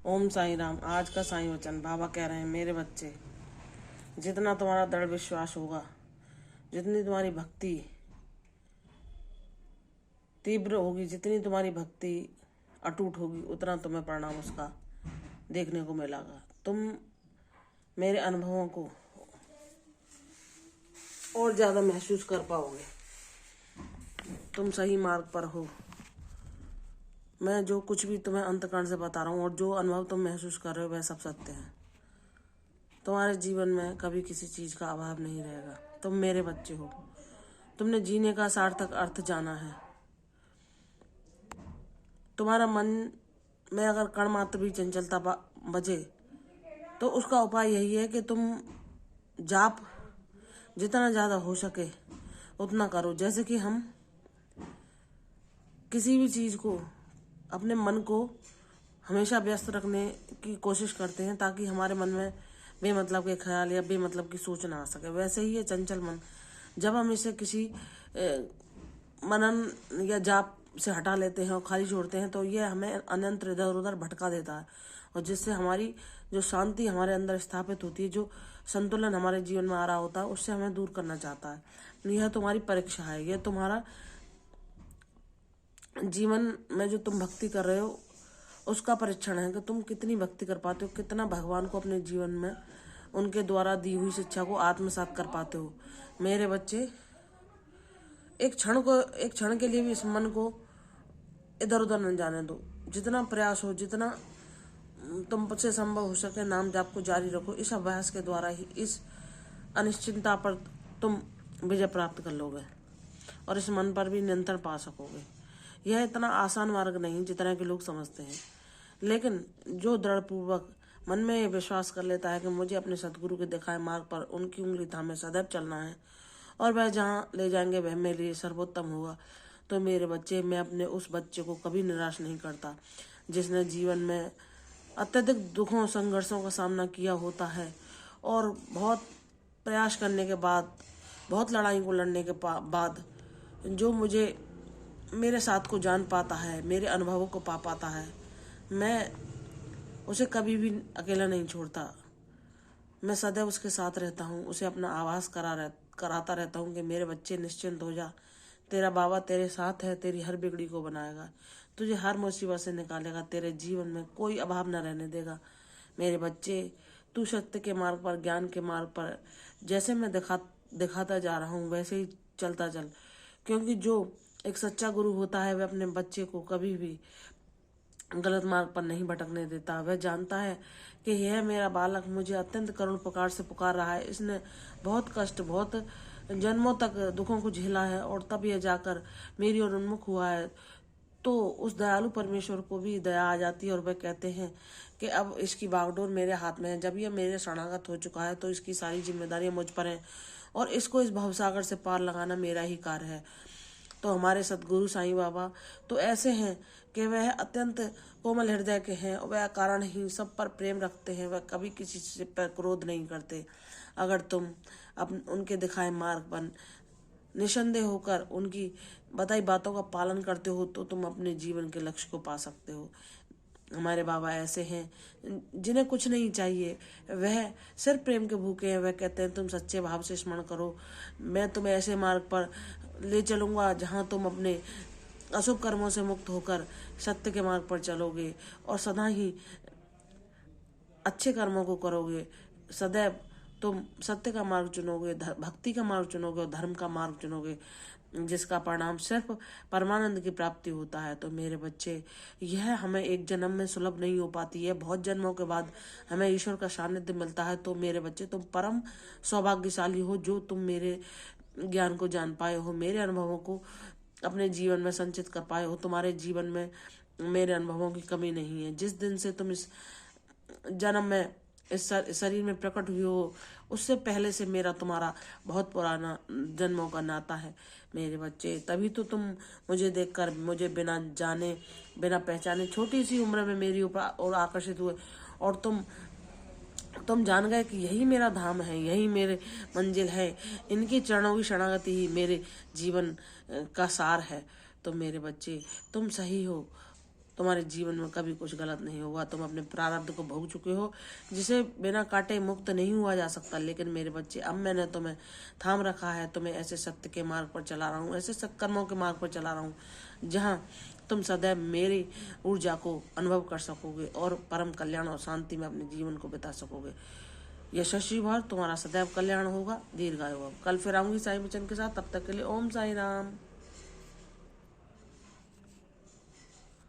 ओम साईं राम। आज का साईं वचन बाबा कह रहे हैं, मेरे बच्चे, जितना तुम्हारा दृढ़ विश्वास होगा, जितनी तुम्हारी भक्ति तीव्र होगी, जितनी तुम्हारी भक्ति अटूट होगी, उतना तुम्हें परिणाम उसका देखने को मिलेगा। तुम मेरे अनुभवों को और ज़्यादा महसूस कर पाओगे। तुम सही मार्ग पर हो। मैं जो कुछ भी तुम्हें अंतकरण से बता रहा हूँ और जो अनुभव तुम महसूस कर रहे हो, वह सब सत्य है। तुम्हारे जीवन में कभी किसी चीज़ का अभाव नहीं रहेगा। तुम मेरे बच्चे हो। तुमने जीने का सार्थक अर्थ जाना है। तुम्हारा मन में अगर कण मात्र भी चंचलता बजे, तो उसका उपाय यही है कि तुम जाप जितना ज़्यादा हो सके उतना करो। जैसे कि हम किसी भी चीज़ को, अपने मन को हमेशा व्यस्त रखने की कोशिश करते हैं ताकि हमारे मन में बेमतलब के ख्याल या बेमतलब की सोच ना आ सके। वैसे ही ये चंचल मन, जब हम इसे किसी मनन या जाप से हटा लेते हैं और खाली छोड़ते हैं, तो ये हमें अनंत इधर उधर भटका देता है, और जिससे हमारी जो शांति हमारे अंदर स्थापित होती है, जो संतुलन हमारे जीवन में आ रहा होता है, उससे हमें दूर करना चाहता है। यह तुम्हारी परीक्षा है। यह तुम्हारा जीवन में जो तुम भक्ति कर रहे हो उसका परीक्षण है कि तुम कितनी भक्ति कर पाते हो, कितना भगवान को अपने जीवन में उनके द्वारा दी हुई शिक्षा को आत्मसात कर पाते हो। मेरे बच्चे, एक क्षण के लिए भी इस मन को इधर उधर न जाने दो। जितना प्रयास हो, जितना तुमसे संभव हो सके, नाम जाप को जारी रखो। इस अभ्यास के द्वारा ही इस अनिश्चितता पर तुम विजय प्राप्त कर लोगे और इस मन पर भी नियंत्रण पा सकोगे। यह इतना आसान मार्ग नहीं जितना कि लोग समझते हैं, लेकिन जो दृढ़ पूर्वक मन में ये विश्वास कर लेता है कि मुझे अपने सतगुरु के दिखाए मार्ग पर उनकी उंगली थामे सदैव चलना है और वह जहाँ ले जाएंगे वह मेरे लिए सर्वोत्तम होगा, तो मेरे बच्चे, मैं अपने उस बच्चे को कभी निराश नहीं करता जिसने जीवन में अत्यधिक दुखों संघर्षों का सामना किया होता है और बहुत प्रयास करने के बाद, बहुत लड़ाई को लड़ने के बाद जो मुझे मेरे साथ को जान पाता है, मेरे अनुभवों को पा पाता है, मैं उसे कभी भी अकेला नहीं छोड़ता। मैं सदैव उसके साथ रहता हूँ, उसे अपना आभास कराता रहता हूँ कि मेरे बच्चे, निश्चिंत हो जा, तेरा बाबा तेरे साथ है, तेरी हर बिगड़ी को बनाएगा, तुझे हर मुसीबत से निकालेगा, तेरे जीवन में कोई अभाव न रहने देगा। मेरे बच्चे, तू सत्य के मार्ग पर, ज्ञान के मार्ग पर जैसे मैं दिखाता जा रहा हूँ वैसे ही चलता चल, क्योंकि जो एक सच्चा गुरु होता है वह अपने बच्चे को कभी भी गलत मार्ग पर नहीं भटकने देता। वह जानता है कि यह मेरा बालक मुझे अत्यंत करुण पुकार से पुकार रहा है, इसने बहुत कष्ट, बहुत जन्मों तक दुखों को झेला है और तब यह जाकर मेरी ओर उन्मुख हुआ है। तो उस दयालु परमेश्वर को भी दया आ जाती है और वह कहते हैं कि अब इसकी बागडोर मेरे हाथ में है। जब यह मेरे शरणागत हो चुका है तो इसकी सारी जिम्मेदारियां मुझ पर हैं और इसको इस भवसागर से पार लगाना मेरा ही कार्य है। तो हमारे सतगुरु साईं बाबा तो ऐसे हैं कि वह अत्यंत कोमल हृदय के हैं, वह कारण ही सब पर प्रेम रखते हैं, वह कभी किसी से पर क्रोध नहीं करते। अगर तुम उनके दिखाए मार्ग पर निसंदेह होकर उनकी बताई बातों का पालन करते हो तो तुम अपने जीवन के लक्ष्य को पा सकते हो। हमारे बाबा ऐसे हैं जिन्हें कुछ नहीं चाहिए, वह सिर्फ प्रेम के भूखे हैं। वह कहते हैं तुम सच्चे भाव से स्मरण करो, मैं तुम्हें ऐसे मार्ग पर ले चलूँगा जहाँ तुम अपने अशुभ कर्मों से मुक्त होकर सत्य के मार्ग पर चलोगे और सदा ही अच्छे कर्मों को करोगे। सदैव तुम सत्य का मार्ग चुनोगे, भक्ति का मार्ग चुनोगे और धर्म का मार्ग चुनोगे, जिसका परिणाम सिर्फ परमानंद की प्राप्ति होता है। तो मेरे बच्चे, यह हमें एक जन्म में सुलभ नहीं हो पाती है, बहुत जन्मों के बाद हमें ईश्वर का सानिध्य मिलता है। तो मेरे बच्चे, तुम परम सौभाग्यशाली हो जो तुम मेरे ज्ञान को जान पाए हो, मेरे अनुभवों को अपने जीवन में संचित कर पाए हो। तुम्हारे जीवन में मेरे अनुभवों की कमी नहीं है। जिस दिन से तुम इस जन्म में इस शरीर में प्रकट हुई हो, उससे पहले से मेरा तुम्हारा बहुत पुराना जन्मों का नाता है। मेरे बच्चे, तभी तो तुम मुझे देखकर, मुझे बिना जाने बिना पहचाने छोटी सी उम्र में मेरी ऊपर और आकर्षित हुए और तुम जान गए कि यही मेरा धाम है, यही मेरे मंजिल है, इनकी चरणों की शरणागति ही मेरे जीवन का सार है। तो मेरे बच्चे, तुम सही हो। तुम्हारे जीवन में कभी कुछ गलत नहीं होगा। तुम अपने प्रारब्ध को भोग चुके हो, जिसे बिना काटे मुक्त नहीं हुआ जा सकता। लेकिन मेरे बच्चे, अब मैंने तुम्हें थाम रखा है, तुम्हें ऐसे सत्य के मार्ग पर चला रहा हूँ, ऐसे सत्कर्मों के मार्ग पर चला रहा हूँ जहाँ तुम सदैव मेरी ऊर्जा को अनुभव कर सकोगे और परम कल्याण और शांति में अपने जीवन को बिता सकोगे। यशस्वी भव, तुम्हारा सदैव कल्याण होगा, दीर्घायु भव। कल फिर आऊंगी साईं वचन के साथ, तब तक के लिए ओम साई राम।